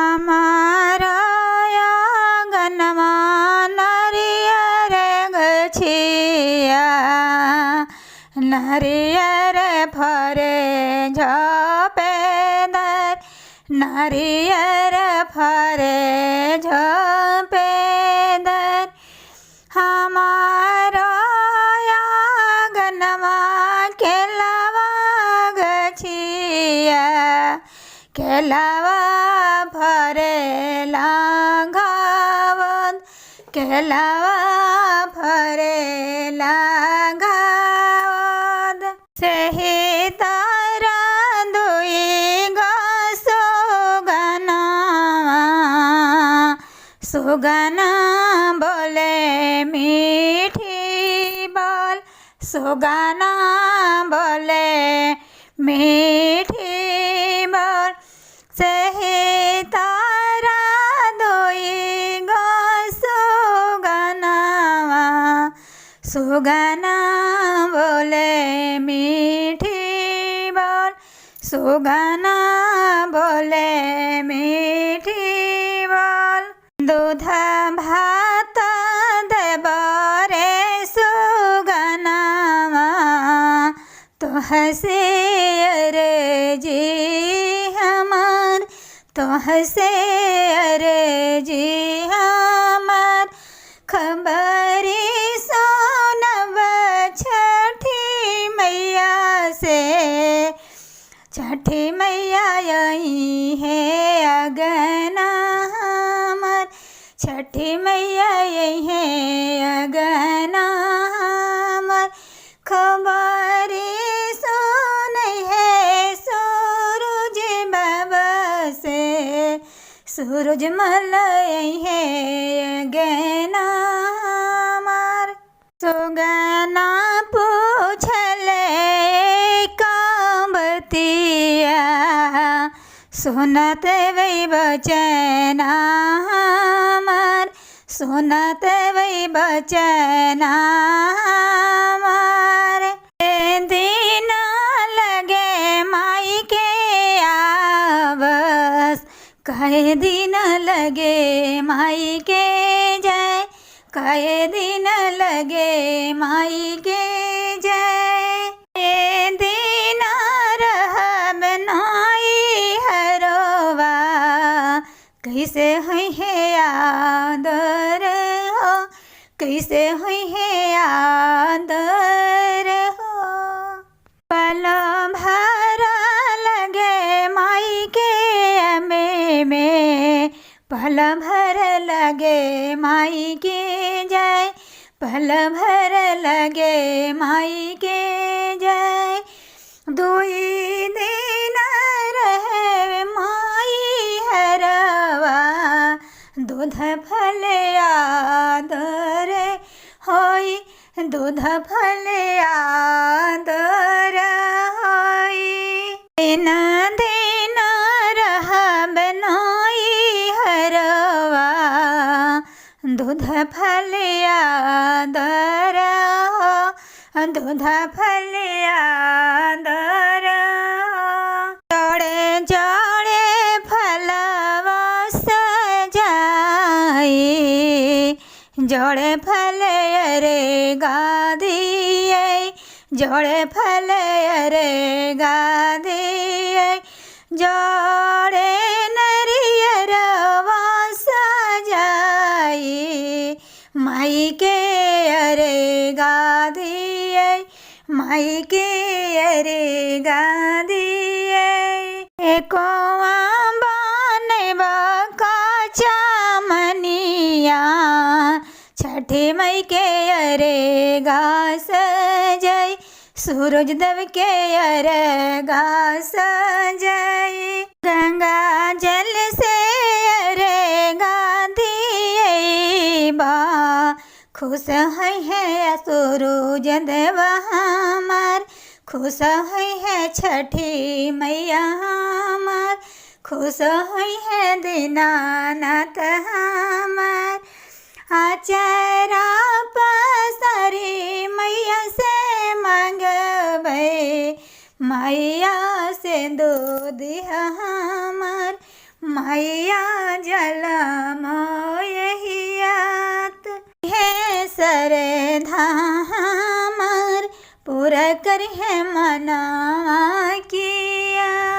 અમારા આંગણમાં નારિયેળ ગછિયા, નારિયેળ ફરે ઝપેદાર, નારિયેળ ફરે ઝપેદાર. અમારો આંગણમાં કેલાવા ગછિયા, કેલાવા ફરેલા ઘાવદ, કેલાવા ફરેલા ઘાવદ. સેહી તારા દુઈ ગસો ગાના, સુગાના બોલે મીઠી બોલ, સુગાના બોલે મીઠી બોલ. સેહી તારા દોઈ ગસો ગાના, સુગાના બોલે મીઠી બોલ, સુગાના બોલે મીઠી બોલ. दूध भात देबरे सुगनावा, तो हसे अरे जी हमार, तो हसे अरे जी हमार. खबरी सोनब छठी मैया से, छठी मैया यही है अगना हमार, छठी मैया यही है अगना हमार. खबरी सुन है सूरज बाबा से, सूरज मल यही है अगना हमार. सुगना पूछले कांबतिया, सुनत वही बचना हमार, सुनत वही बचना हमार. दिन लगे माई के आवस, कहे दिन लगे माई के जय, कहे दिन लगे माई के जय. दिन रहब नाई हरवा, कैसे हुई है आदर हो, कैसे हुई है आदर हो. पल भर लगे माई के में, पल भर लगे माई के जय, पल भर लगे माई के जय. दुई दिन रहे माई हरवा, दूध फल आदर होई, दूध फल आदर होई. दिन दिन रहब नाई हरवा, दूध फल आदर हो, दूध फल आदर हो. जोड़े जोड़े फलवा सजाई, जोड़े फल अरे गादिए, जोड़े फल अरे गादिए. जोड़े नरियरवा सजाई, माई के अरे गादिए, माई के अरे गादिए. एको बनबा काचा मनिया, छठी मई के अरे घास जय, सूरज देव के अरे घास जय. गंगा जल से अरे गाधी बा, खुश है सूरज देव हमार, खुश है छठी मैया हमार, खुश है दीनानाथ हमार. आचरा पसारी मैया से मांगबे, मैया से दूध हमार, मैया जलम यहियात है सरधा हमार पूरा कर है मना किया।